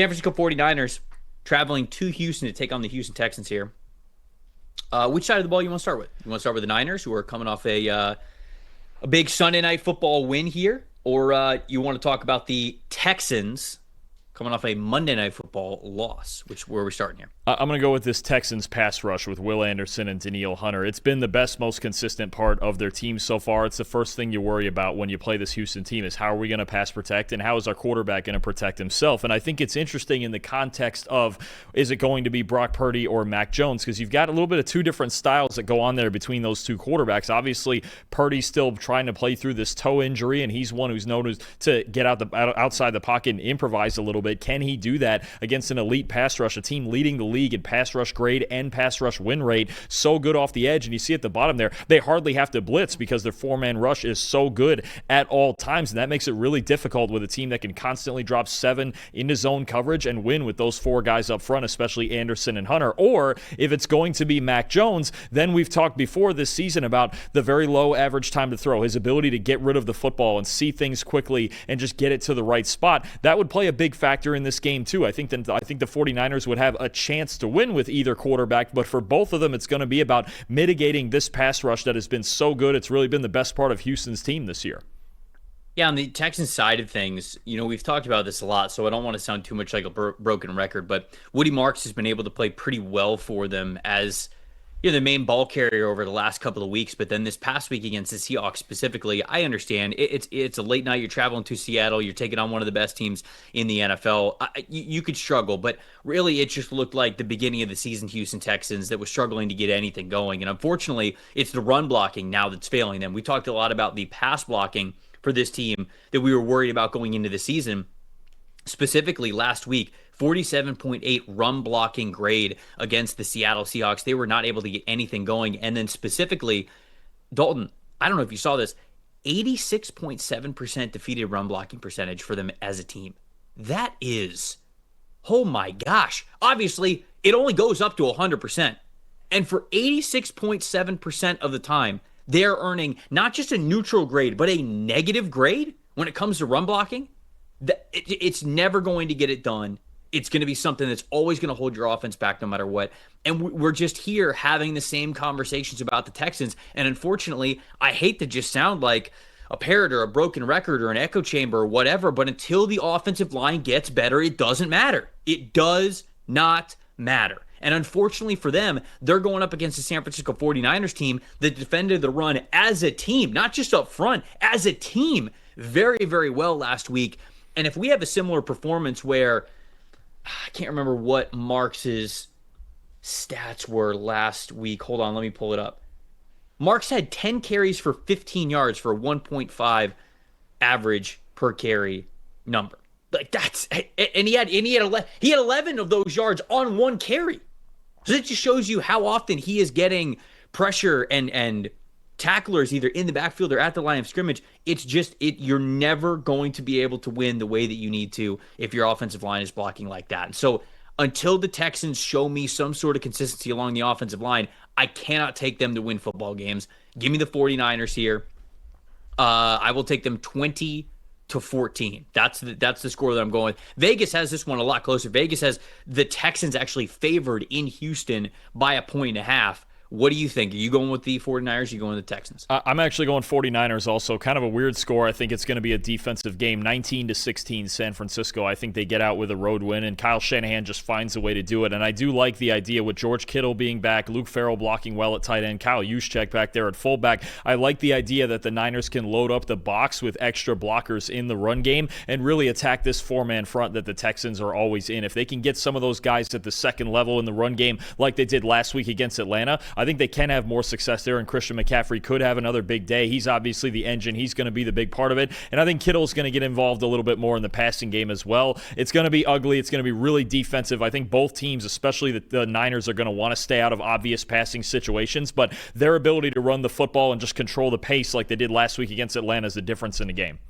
San Francisco 49ers traveling to Houston to take on the Houston Texans here. Which side of the ball you want to start with? You want to start with the Niners, who are coming off a big Sunday night football win here? Or you want to talk about the Texans coming off a Monday night football loss? Where are we starting here? I'm going to go with this Texans pass rush with Will Anderson and Danielle Hunter. It's been the best, most consistent part of their team so far. It's the first thing you worry about when you play this Houston team is how are we going to pass protect and how is our quarterback going to protect himself? And I think it's interesting in the context of is it going to be Brock Purdy or Mac Jones? Because you've got a little bit of two different styles that go on there between those two quarterbacks. Obviously, Purdy's still trying to play through this toe injury, and he's one who's known to get outside the pocket and improvise a little bit. Can he do that against an elite pass rush, a team leading the league in pass rush grade and pass rush win rate, so good off the edge? And you see at the bottom there, they hardly have to blitz because their four-man rush is so good at all times, and that makes it really difficult with a team that can constantly drop 7 into zone coverage and win with those 4 guys up front, especially Anderson and Hunter. Or if it's going to be Mac Jones, then we've talked before this season about the very low average time to throw, his ability to get rid of the football and see things quickly and just get it to the right spot. That would play a big factor in this game too. I think the 49ers would have a chance to win with either quarterback, but for both of them, it's going to be about mitigating this pass rush that has been so good. It's really been the best part of Houston's team this year. Yeah, on the Texans side of things, we've talked about this a lot, so I don't want to sound too much like a broken record, but Woody Marks has been able to play pretty well for them as the main ball carrier over the last couple of weeks. But then this past week against the Seahawks specifically, I understand it's a late night. You're traveling to Seattle. You're taking on one of the best teams in the NFL. You could struggle, but really it just looked like the beginning of the season Houston Texans that was struggling to get anything going. And unfortunately, it's the run blocking now that's failing them. We talked a lot about the pass blocking for this team that we were worried about going into the season. Specifically last week, 47.8 run blocking grade against the Seattle Seahawks. They were not able to get anything going. And then specifically, Dalton, I don't know if you saw this, 86.7% defeated run blocking percentage for them as a team. That is, oh my gosh. Obviously, it only goes up to 100%. And for 86.7% of the time, they're earning not just a neutral grade, but a negative grade when it comes to run blocking. It's never going to get it done. It's going to be something that's always going to hold your offense back no matter what. And we're just here having the same conversations about the Texans. And unfortunately, I hate to just sound like a parrot or a broken record or an echo chamber or whatever, but until the offensive line gets better, it doesn't matter. It does not matter. And unfortunately for them, they're going up against the San Francisco 49ers team that defended the run as a team, not just up front, as a team very, very well last week. And if we have a similar performance where, I can't remember what Marks's stats were last week. Hold on, let me pull it up. Marks had 10 carries for 15 yards for a 1.5 average per carry number. Like that's, and he had 11 of those yards on one carry. So that just shows you how often he is getting pressure and tacklers either in the backfield or at the line of scrimmage. It's just you're never going to be able to win the way that you need to if your offensive line is blocking like that. And so until the Texans show me some sort of consistency along the offensive line, I cannot take them to win football games. Give me the 49ers here. I will take them 20-14. That's the score that I'm going with. Vegas has this one a lot closer. Vegas has the Texans actually favored in Houston by 1.5. What do you think? Are you going with the 49ers? Or are you going with the Texans? I'm actually going 49ers also. Kind of a weird score. I think it's going to be a defensive game. 19-16 San Francisco. I think they get out with a road win, and Kyle Shanahan just finds a way to do it. And I do like the idea with George Kittle being back, Luke Farrell blocking well at tight end, Kyle Juszczyk back there at fullback. I like the idea that the Niners can load up the box with extra blockers in the run game and really attack this four-man front that the Texans are always in. If they can get some of those guys at the second level in the run game like they did last week against Atlanta, I think they can have more success there, and Christian McCaffrey could have another big day. He's obviously the engine. He's going to be the big part of it, and I think Kittle's going to get involved a little bit more in the passing game as well. It's going to be ugly. It's going to be really defensive. I think both teams, especially the Niners, are going to want to stay out of obvious passing situations, but their ability to run the football and just control the pace like they did last week against Atlanta is the difference in the game.